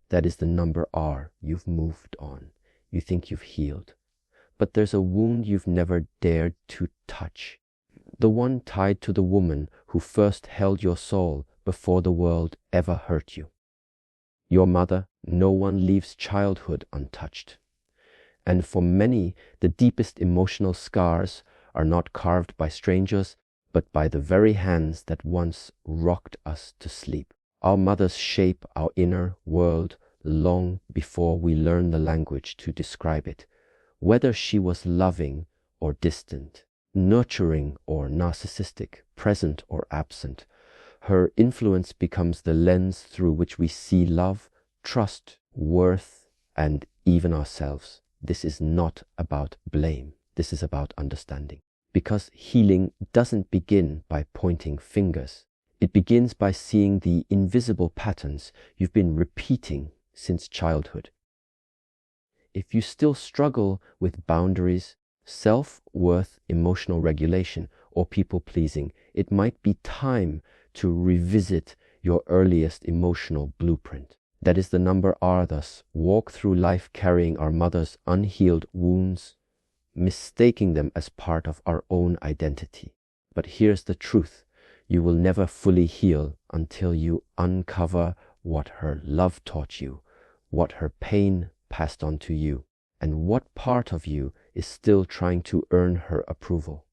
That is the number R. You've moved on. You think you've healed. But there's a wound you've never dared to touch. The one tied to the woman who first held your soul before the world ever hurt you. Your mother. No one leaves childhood untouched. And for many, the deepest emotional scars are not carved by strangers, but by the very hands that once rocked us to sleep. Our mothers shape our inner world long before we learn the language to describe it, whether she was loving or distant, nurturing or narcissistic, present or absent. Her influence becomes the lens through which we see love, trust, worth, and even ourselves. This is not about blame. This is about understanding. Because healing doesn't begin by pointing fingers. It begins by seeing the invisible patterns you've been repeating since childhood. If you still struggle with boundaries, self-worth, emotional regulation, or people-pleasing, it might be time to revisit your earliest emotional blueprint. That is the number R. Thus, walk through life carrying our mother's unhealed wounds, mistaking them as part of our own identity. But here's the truth. You will never fully heal until you uncover what her love taught you, what her pain passed on to you, and what part of you is still trying to earn her approval.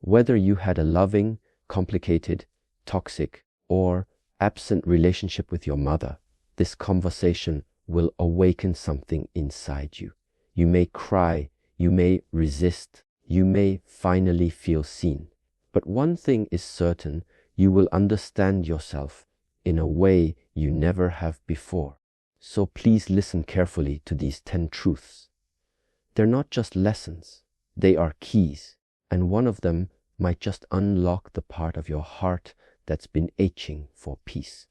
Whether you had a loving, complicated, toxic, or absent relationship with your mother, this conversation will awaken something inside you. You may cry, you may resist, you may finally feel seen. But one thing is certain, you will understand yourself in a way you never have before. So please listen carefully to these 10 truths. They're not just lessons, they are keys, and one of them might just unlock the part of your heart that's been aching for peace.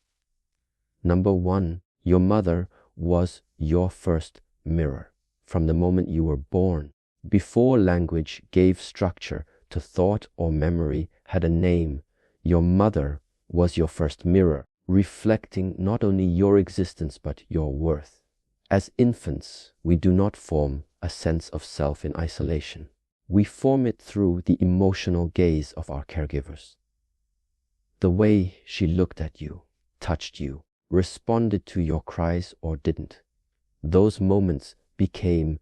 Number 1, your mother was your first mirror. From the moment you were born, before language gave structure to thought or memory had a name, your mother was your first mirror, reflecting not only your existence but your worth. As infants, we do not form a sense of self in isolation. We form it through the emotional gaze of our caregivers. The way she looked at you, touched you, responded to your cries or didn't. Those moments became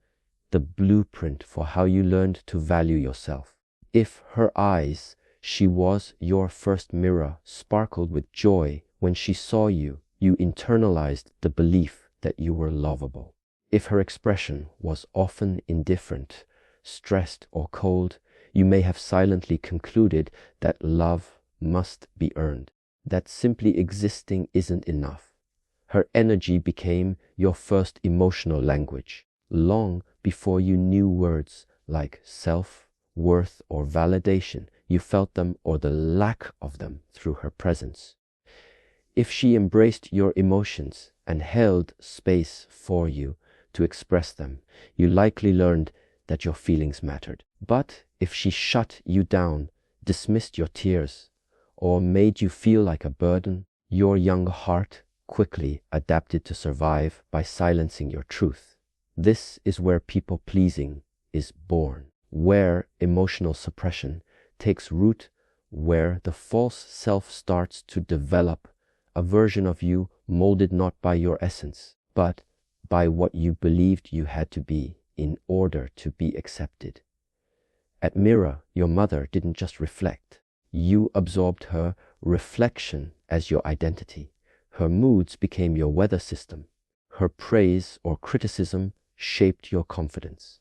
the blueprint for how you learned to value yourself. If her eyes, she was your first mirror, sparkled with joy when she saw you, you internalized the belief that you were lovable. If her expression was often indifferent, stressed or cold, you may have silently concluded that love must be earned, that simply existing isn't enough. Her energy became your first emotional language, long before you knew words like self, worth, or validation. You felt them or the lack of them through her presence. If she embraced your emotions and held space for you to express them, you likely learned that your feelings mattered. But if she shut you down, dismissed your tears, or made you feel like a burden, your young heart quickly adapted to survive by silencing your truth. This is where people-pleasing is born, where emotional suppression takes root, where the false self starts to develop, a version of you molded not by your essence, but by what you believed you had to be in order to be accepted. At Mirror, your mother didn't just reflect. You absorbed her reflection as your identity. Her moods became your weather system. Her praise or criticism shaped your confidence.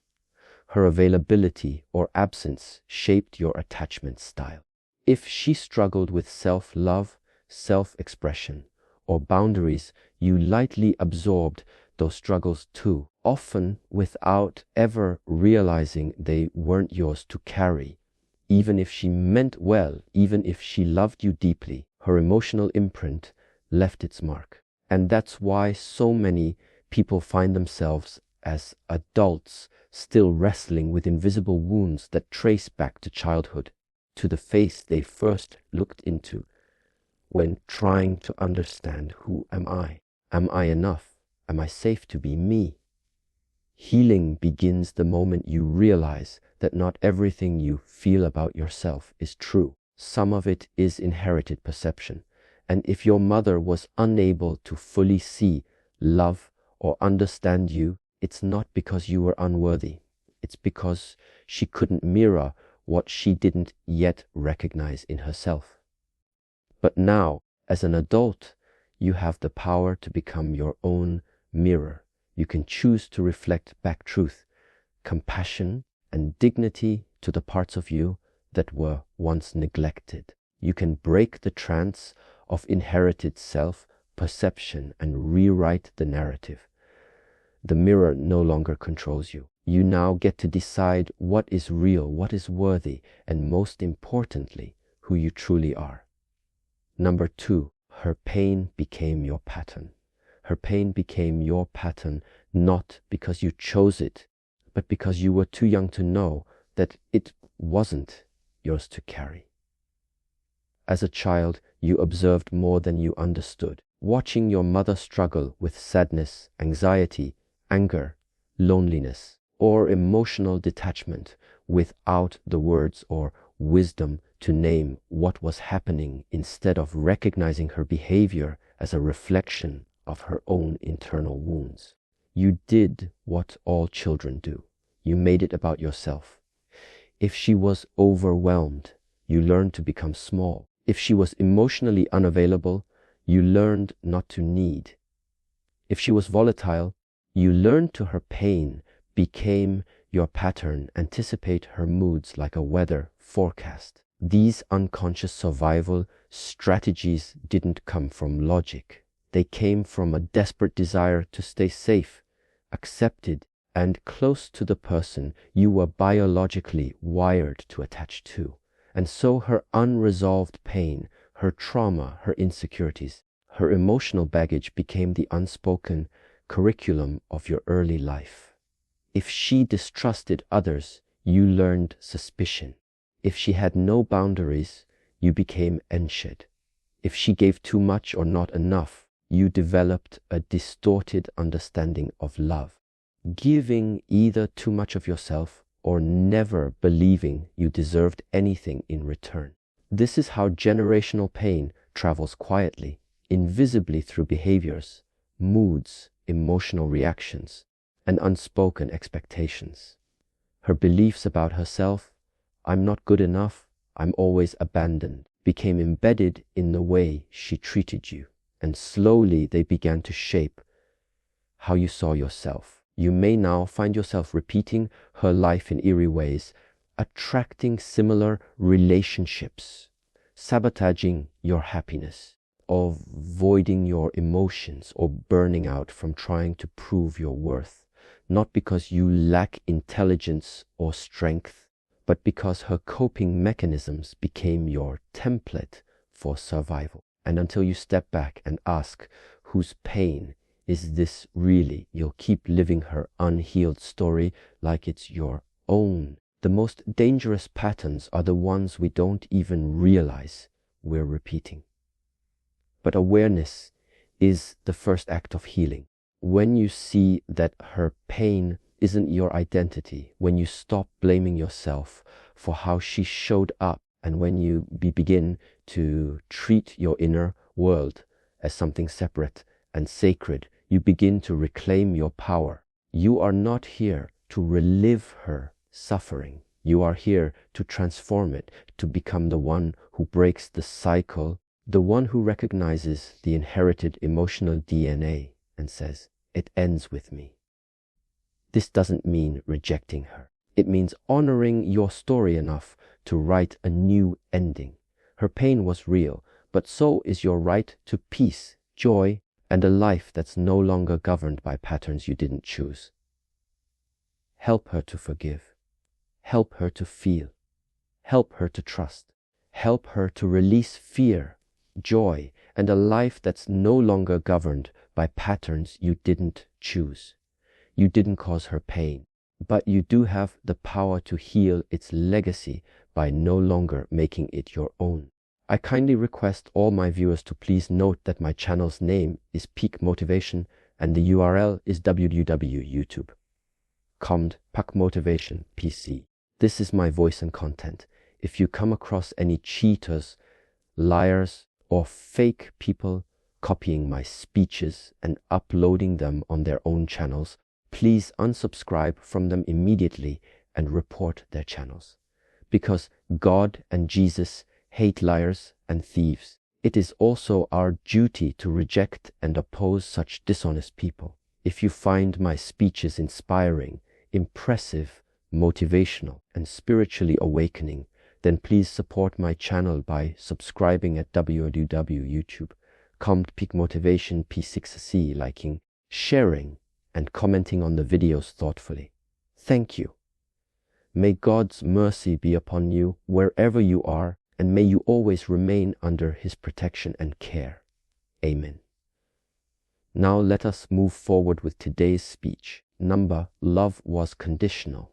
Her availability or absence shaped your attachment style. If she struggled with self-love, self-expression, or boundaries, you lightly absorbed those struggles too, often without ever realizing they weren't yours to carry. Even if she meant well, even if she loved you deeply, her emotional imprint left its mark. And that's why so many people find themselves as adults still wrestling with invisible wounds that trace back to childhood, to the face they first looked into when trying to understand, who am I? Am I enough? Am I safe to be me? Healing begins the moment you realize that not everything you feel about yourself is true. Some of it is inherited perception. And if your mother was unable to fully see, love, or understand you, it's not because you were unworthy. It's because she couldn't mirror what she didn't yet recognize in herself. But now, as an adult, you have the power to become your own mirror. You can choose to reflect back truth, compassion, and dignity to the parts of you that were once neglected. You can break the trance of inherited self-perception and rewrite the narrative. The mirror no longer controls you. You now get to decide what is real, what is worthy, and most importantly, who you truly are. Number 2, her pain became your pattern. Her pain became your pattern not because you chose it, but because you were too young to know that it wasn't yours to carry. As a child, you observed more than you understood, watching your mother struggle with sadness, anxiety, anger, loneliness, or emotional detachment without the words or wisdom to name what was happening, instead of recognizing her behavior as a reflection of her own internal wounds. You did what all children do. You made it about yourself. If she was overwhelmed, you learned to become small. If she was emotionally unavailable, you learned not to need. If she was volatile, you learned to her pain became your pattern, anticipate her moods like a weather forecast. These unconscious survival strategies didn't come from logic. They came from a desperate desire to stay safe, accepted, and close to the person you were biologically wired to attach to. And so her unresolved pain, her trauma, her insecurities, her emotional baggage became the unspoken curriculum of your early life. If she distrusted others, you learned suspicion. If she had no boundaries, you became anxious. If she gave too much or not enough, you developed a distorted understanding of love. Giving either too much of yourself or never believing you deserved anything in return. This is how generational pain travels quietly, invisibly through behaviors, moods, emotional reactions, and unspoken expectations. Her beliefs about herself, I'm not good enough, I'm always abandoned, became embedded in the way she treated you, and slowly they began to shape how you saw yourself. You may now find yourself repeating her life in eerie ways, attracting similar relationships, sabotaging your happiness, avoiding your emotions, or burning out from trying to prove your worth, not because you lack intelligence or strength, but because her coping mechanisms became your template for survival. And until you step back and ask, whose pain is this really? You'll keep living her unhealed story like it's your own. The most dangerous patterns are the ones we don't even realize we're repeating. But awareness is the first act of healing. When you see that her pain isn't your identity, when you stop blaming yourself for how she showed up, and when you begin to treat your inner world as something separate and sacred, you begin to reclaim your power. You are not here to relive her suffering. You are here to transform it, to become the one who breaks the cycle, the one who recognizes the inherited emotional DNA and says, it ends with me. This doesn't mean rejecting her. It means honoring your story enough to write a new ending. Her pain was real, but so is your right to peace, joy, and a life that's no longer governed by patterns you didn't choose. Help her to forgive. Help her to feel. Help her to trust. Help her to release fear, joy, and a life that's no longer governed by patterns you didn't choose. You didn't cause her pain, but you do have the power to heal its legacy by no longer making it your own. I kindly request all my viewers to please note that my channel's name is Peak Motivation and the URL is www.youtube.com/PakMotivation.pc. This is my voice and content. If you come across any cheaters, liars, or fake people copying my speeches and uploading them on their own channels, please unsubscribe from them immediately and report their channels. Because God and Jesus hate liars and thieves. It is also our duty to reject and oppose such dishonest people. If you find my speeches inspiring, impressive, motivational, and spiritually awakening, then please support my channel by subscribing at www.youtube.com/PakMotivation.pc, liking, sharing, and commenting on the videos thoughtfully. Thank you. May God's mercy be upon you wherever you are, and may you always remain under His protection and care. Amen. Now let us move forward with today's speech. Number, love was conditional.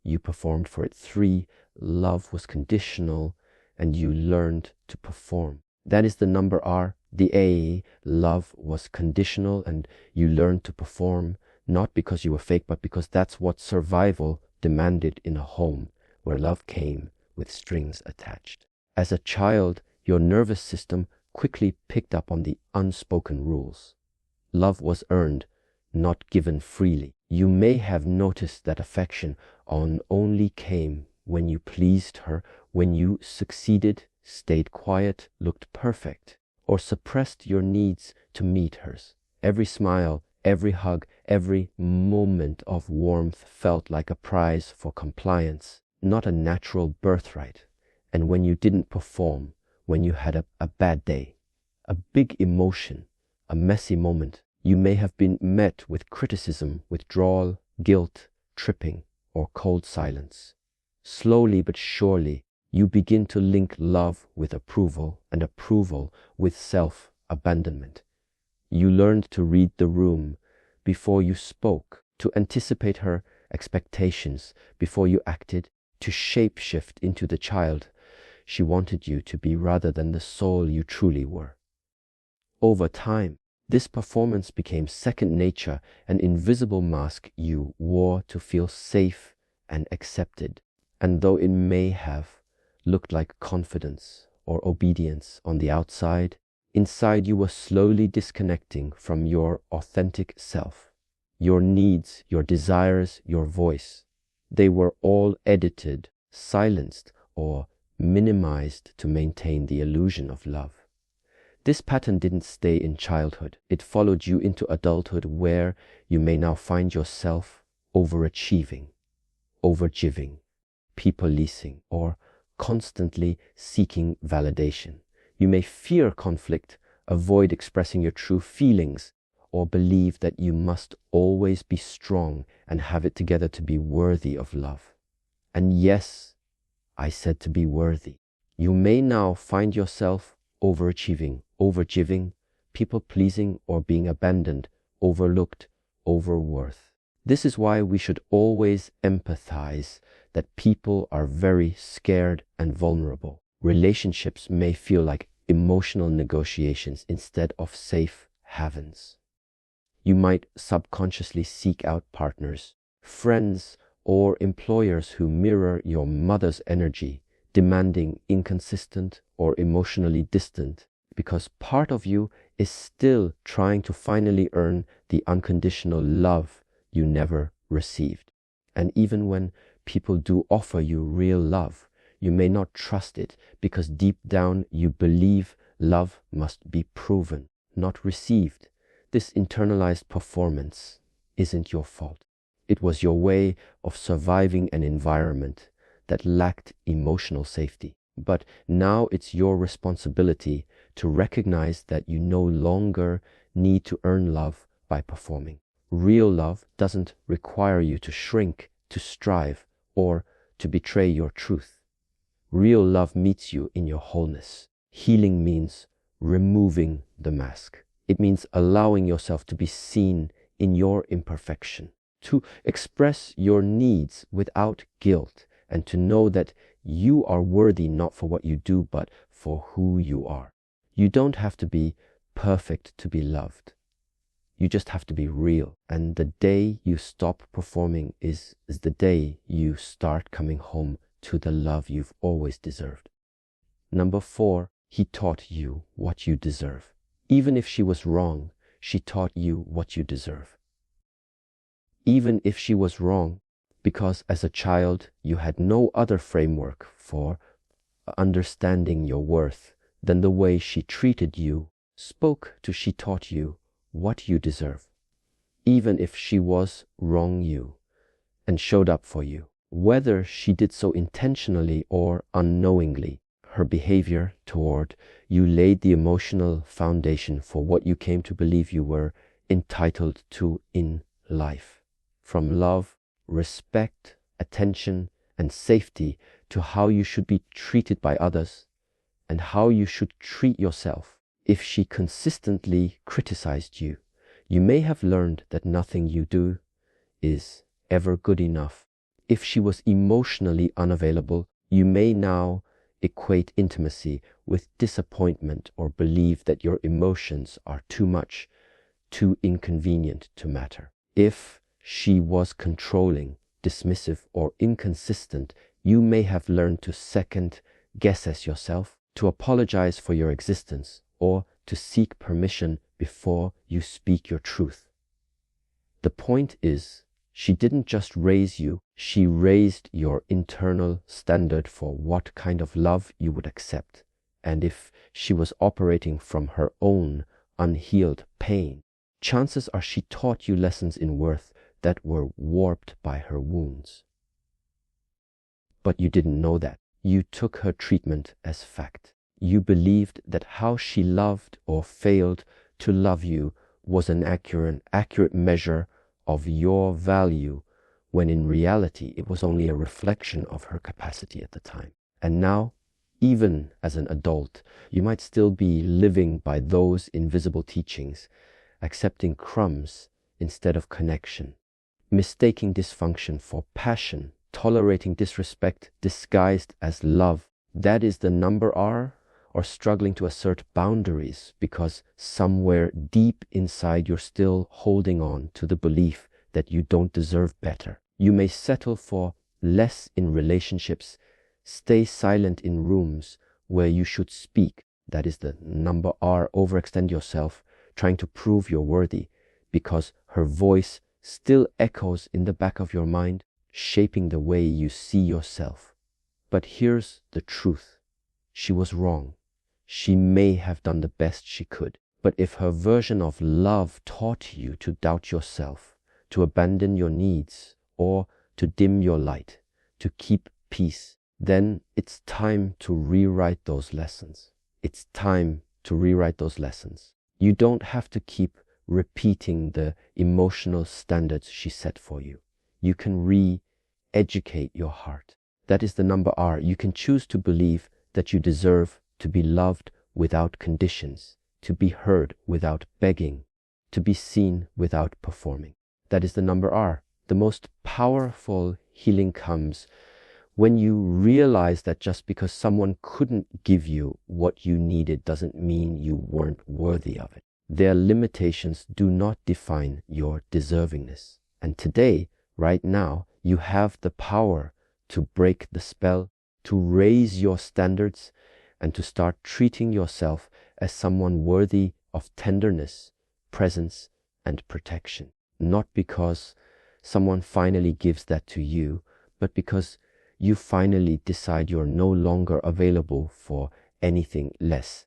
You performed for it. 3, love was conditional, and you learned to perform. That is the number R. The A, love was conditional, and you learned to perform, not because you were fake, but because that's what survival demanded in a home where love came with strings attached. As a child, your nervous system quickly picked up on the unspoken rules. Love was earned, not given freely. You may have noticed that affection only came when you pleased her, when you succeeded, stayed quiet, looked perfect, or suppressed your needs to meet hers. Every smile, every hug, every moment of warmth felt like a prize for compliance, not a natural birthright. And when you didn't perform, when you had a bad day, a big emotion, a messy moment, you may have been met with criticism, withdrawal, guilt, tripping, or cold silence. Slowly but surely, you begin to link love with approval and approval with self-abandonment. You learned to read the room before you spoke, to anticipate her expectations before you acted, to shape-shift into the child she wanted you to be rather than the soul you truly were. Over time, this performance became second nature, an invisible mask you wore to feel safe and accepted. And though it may have looked like confidence or obedience on the outside, inside you were slowly disconnecting from your authentic self. Your needs, your desires, your voice, they were all edited, silenced, or minimized to maintain the illusion of love. This pattern didn't stay in childhood. It followed you into adulthood, where you may now find yourself overachieving, overgiving, people-pleasing, or constantly seeking validation. You may fear conflict, avoid expressing your true feelings, or believe that you must always be strong and have it together to be worthy of love. And yes, I said to be worthy. You may now find yourself overachieving, overgiving, people-pleasing, or being abandoned, overlooked, overworth. This is why we should always empathize that people are very scared and vulnerable. Relationships may feel like emotional negotiations instead of safe havens. You might subconsciously seek out partners, friends, or employers who mirror your mother's energy, demanding, inconsistent, or emotionally distant, because part of you is still trying to finally earn the unconditional love you never received. And even when people do offer you real love, you may not trust it because deep down you believe love must be proven, not received. This internalized performance isn't your fault. It was your way of surviving an environment that lacked emotional safety. But now it's your responsibility to recognize that you no longer need to earn love by performing. Real love doesn't require you to shrink, to strive, or to betray your truth. Real love meets you in your wholeness. Healing means removing the mask. It means allowing yourself to be seen in your imperfection, to express your needs without guilt, and to know that you are worthy not for what you do, but for who you are. You don't have to be perfect to be loved. You just have to be real. And the day you stop performing is the day you start coming home to the love you've always deserved. Number 4, he taught you what you deserve. Even if she was wrong, she taught you what you deserve. Even if she was wrong, because as a child you had no other framework for understanding your worth than the way she treated you, she taught you what you deserve. Even if she was wrong you and showed up for you, whether she did so intentionally or unknowingly, her behavior toward you laid the emotional foundation for what you came to believe you were entitled to in life. From love, respect, attention, and safety to how you should be treated by others and how you should treat yourself. If she consistently criticized you, you may have learned that nothing you do is ever good enough. If she was emotionally unavailable, you may now equate intimacy with disappointment or believe that your emotions are too much, too inconvenient to matter. If she was controlling, dismissive, or inconsistent, you may have learned to second guess yourself, to apologize for your existence, or to seek permission before you speak your truth. The point is, she didn't just raise you, she raised your internal standard for what kind of love you would accept. And if she was operating from her own unhealed pain, chances are she taught you lessons in worth that were warped by her wounds. But you didn't know that. You took her treatment as fact. You believed that how she loved or failed to love you was an accurate measure of your value, when in reality it was only a reflection of her capacity at the time. And now, even as an adult, you might still be living by those invisible teachings, accepting crumbs instead of connection, mistaking dysfunction for passion, tolerating disrespect disguised as love. That is the number R, or struggling to assert boundaries because somewhere deep inside you're still holding on to the belief that you don't deserve better. You may settle for less in relationships, stay silent in rooms where you should speak. That is the number R, overextend yourself, trying to prove you're worthy because her voice still echoes in the back of your mind, shaping the way you see yourself. But here's the truth. She was wrong. She may have done the best she could. But if her version of love taught you to doubt yourself, to abandon your needs, or to dim your light, to keep peace, then it's time to rewrite those lessons. It's time to rewrite those lessons. You don't have to keep repeating the emotional standards she set for you. You can re-educate your heart. That is the number R. You can choose to believe that you deserve to be loved without conditions, to be heard without begging, to be seen without performing. That is the number R. The most powerful healing comes when you realize that just because someone couldn't give you what you needed doesn't mean you weren't worthy of it. Their limitations do not define your deservingness. And today, right now, you have the power to break the spell, to raise your standards, and to start treating yourself as someone worthy of tenderness, presence, and protection. Not because someone finally gives that to you, but because you finally decide you're no longer available for anything less.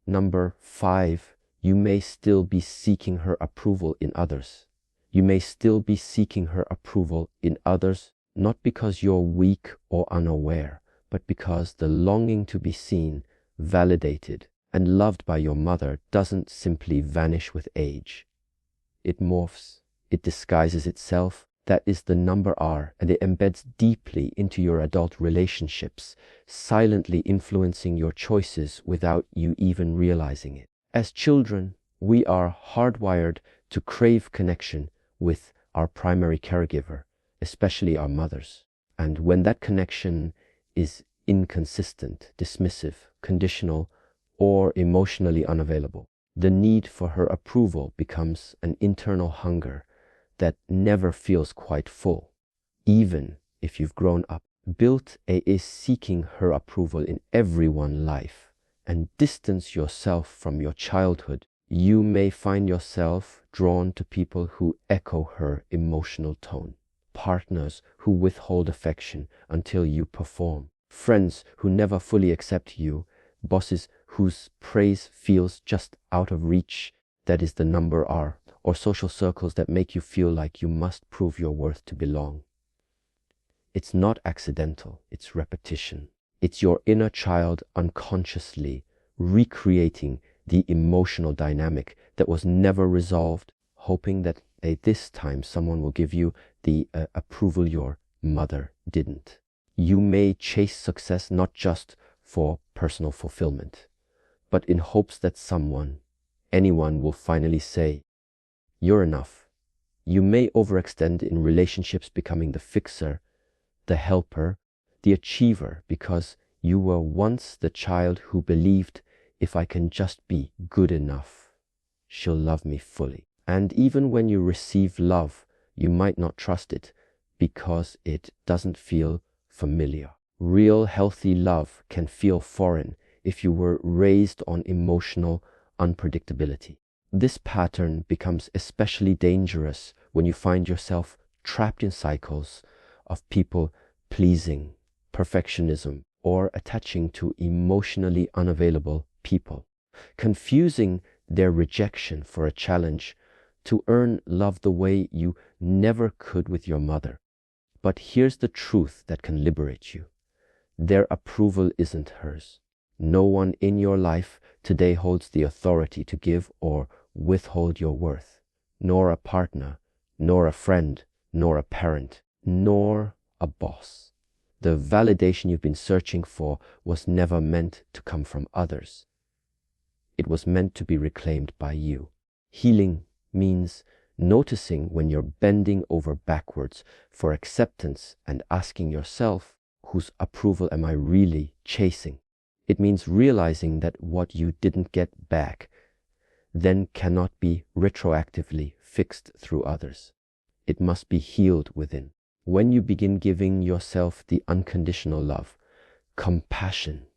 Number 5, you may still be seeking her approval in others. You may still be seeking her approval in others, not because you're weak or unaware, but because the longing to be seen, validated, and loved by your mother doesn't simply vanish with age. It morphs, it disguises itself. That is the number R, and it embeds deeply into your adult relationships, silently influencing your choices without you even realizing it. As children, we are hardwired to crave connection with our primary caregiver, especially our mothers. And when that connection is inconsistent, dismissive, conditional, or emotionally unavailable, The need for her approval becomes an internal hunger that never feels quite full. Even if you've grown up, built is seeking her approval in everyone's life, and distance yourself from your childhood, you may find yourself drawn to people who echo her emotional tone, partners who withhold affection until you perform, friends who never fully accept you, bosses whose praise feels just out of reach, that is the number R, or social circles that make you feel like you must prove your worth to belong. It's not accidental, it's repetition. It's your inner child unconsciously recreating the emotional dynamic that was never resolved, hoping that this time someone will give you the approval your mother didn't. You may chase success not just for personal fulfillment, but in hopes that anyone will finally say, "You're enough." You may overextend in relationships, becoming the fixer, the helper, the achiever, because you were once the child who believed, if I can just be good enough, she'll love me fully. And even when you receive love, you might not trust it because it doesn't feel familiar. Real healthy love can feel foreign if you were raised on emotional unpredictability. This pattern becomes especially dangerous when you find yourself trapped in cycles of people pleasing, perfectionism, or attaching to emotionally unavailable people, confusing their rejection for a challenge to earn love the way you never could with your mother. But here's the truth that can liberate you. Their approval isn't hers. No one in your life today holds the authority to give or withhold your worth, nor a partner, nor a friend, nor a parent, nor a boss. The validation you've been searching for was never meant to come from others. It was meant to be reclaimed by you. Healing means noticing when you're bending over backwards for acceptance and asking yourself, whose approval am I really chasing? It means realizing that what you didn't get back then cannot be retroactively fixed through others. It must be healed within. When you begin giving yourself the unconditional love, compassion,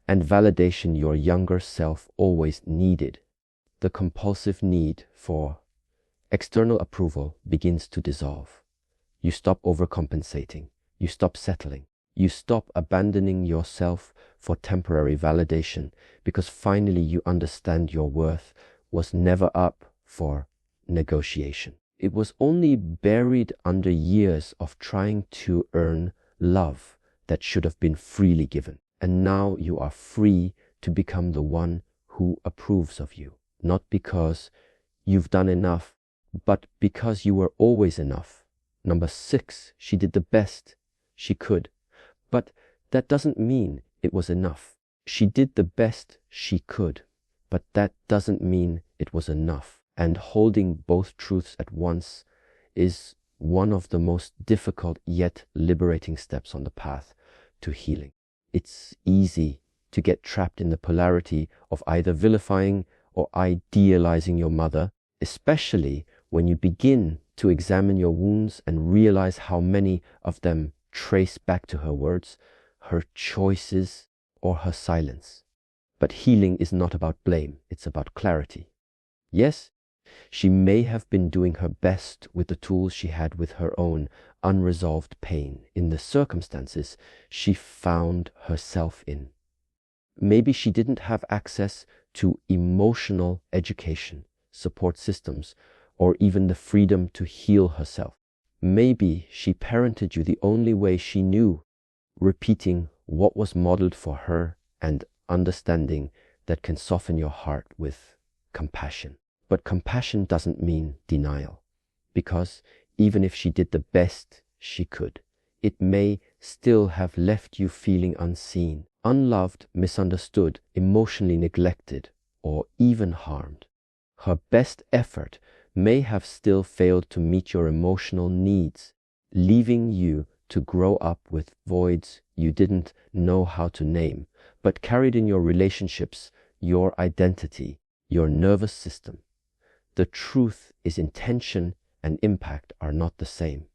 and validation your younger self always needed, the compulsive need for external approval begins to dissolve. You stop overcompensating. You stop settling. You stop abandoning yourself for temporary validation because finally you understand your worth was never up for negotiation. It was only buried under years of trying to earn love that should have been freely given. And now you are free to become the one who approves of you, not because you've done enough, but because you were always enough. Number 6, she did the best she could, but that doesn't mean it was enough. She did the best she could, but that doesn't mean it was enough. And holding both truths at once is one of the most difficult yet liberating steps on the path to healing. It's easy to get trapped in the polarity of either vilifying or idealizing your mother, especially when you begin to examine your wounds and realize how many of them trace back to her words, her choices, or her silence. But healing is not about blame, it's about clarity. Yes, she may have been doing her best with the tools she had with her own unresolved pain in the circumstances she found herself in. Maybe she didn't have access to emotional education, support systems, or even the freedom to heal herself. Maybe she parented you the only way she knew, repeating what was modeled for her and understanding that can soften your heart with compassion. But compassion doesn't mean denial, because even if she did the best she could, it may still have left you feeling unseen, unloved, misunderstood, emotionally neglected, or even harmed. Her best effort may have still failed to meet your emotional needs, leaving you to grow up with voids you didn't know how to name, but carried in your relationships, your identity, your nervous system. The truth is intention and impact are not the same.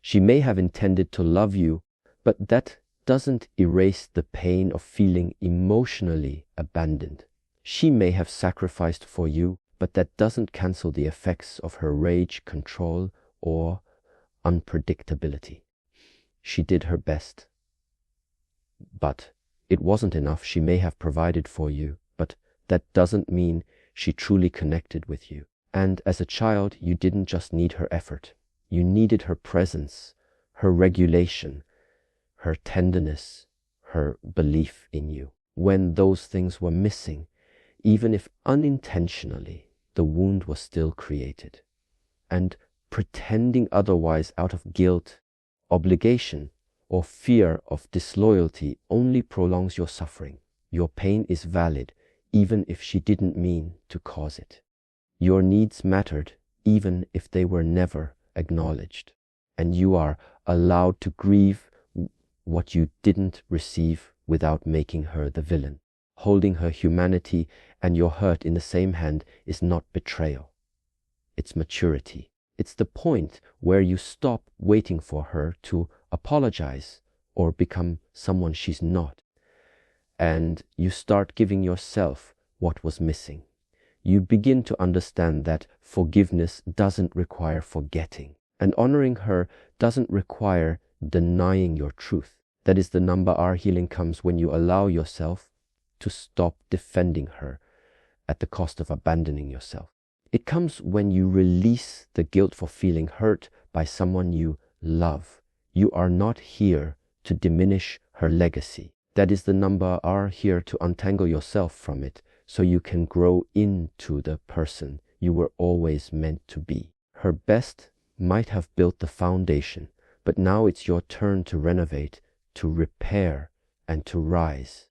She may have intended to love you, but that doesn't erase the pain of feeling emotionally abandoned. She may have sacrificed for you, but that doesn't cancel the effects of her rage, control, or unpredictability. She did her best, but it wasn't enough. She may have provided for you, but that doesn't mean she truly connected with you. And as a child, you didn't just need her effort. You needed her presence, her regulation, her tenderness, her belief in you. When those things were missing, even if unintentionally, the wound was still created. And pretending otherwise out of guilt, obligation, or fear of disloyalty only prolongs your suffering. Your pain is valid, even if she didn't mean to cause it. Your needs mattered, even if they were never acknowledged. And you are allowed to grieve what you didn't receive without making her the villain. Holding her humanity and your hurt in the same hand is not betrayal. It's maturity. It's the point where you stop waiting for her to apologize or become someone she's not. And you start giving yourself what was missing. You begin to understand that forgiveness doesn't require forgetting. And honoring her doesn't require denying your truth. That is the number our healing comes when you allow yourself to stop defending her at the cost of abandoning yourself. It comes when you release the guilt for feeling hurt by someone you love. You are not here to diminish her legacy. That is the number are here to untangle yourself from it so you can grow into the person you were always meant to be. Her best might have built the foundation, but now it's your turn to renovate, to repair, and to rise.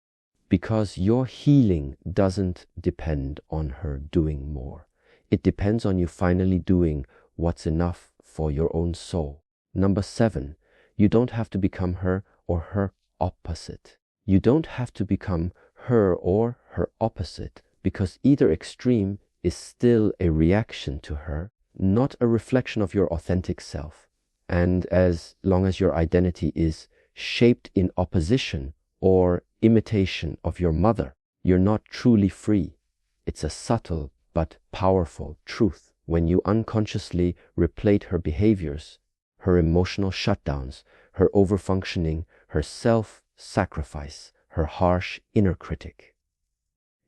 Because your healing doesn't depend on her doing more. It depends on you finally doing what's enough for your own soul. Number 7, you don't have to become her or her opposite. You don't have to become her or her opposite, because either extreme is still a reaction to her, not a reflection of your authentic self. And as long as your identity is shaped in opposition or imitation of your mother, you're not truly free. It's a subtle but powerful truth. When you unconsciously replate her behaviors, her emotional shutdowns, her overfunctioning, her self-sacrifice, her harsh inner critic,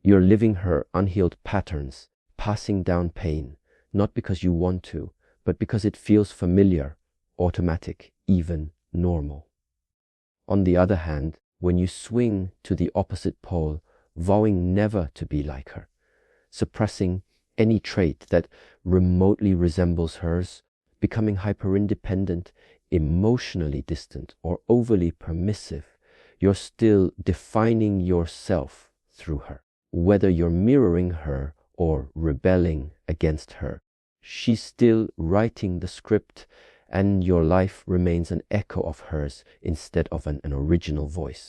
you're living her unhealed patterns, passing down pain, not because you want to, but because it feels familiar, automatic, even normal. On the other hand, when you swing to the opposite pole, vowing never to be like her, suppressing any trait that remotely resembles hers, becoming hyper-independent, emotionally distant, or overly permissive, you're still defining yourself through her. Whether you're mirroring her or rebelling against her, she's still writing the script, and your life remains an echo of hers instead of an original voice.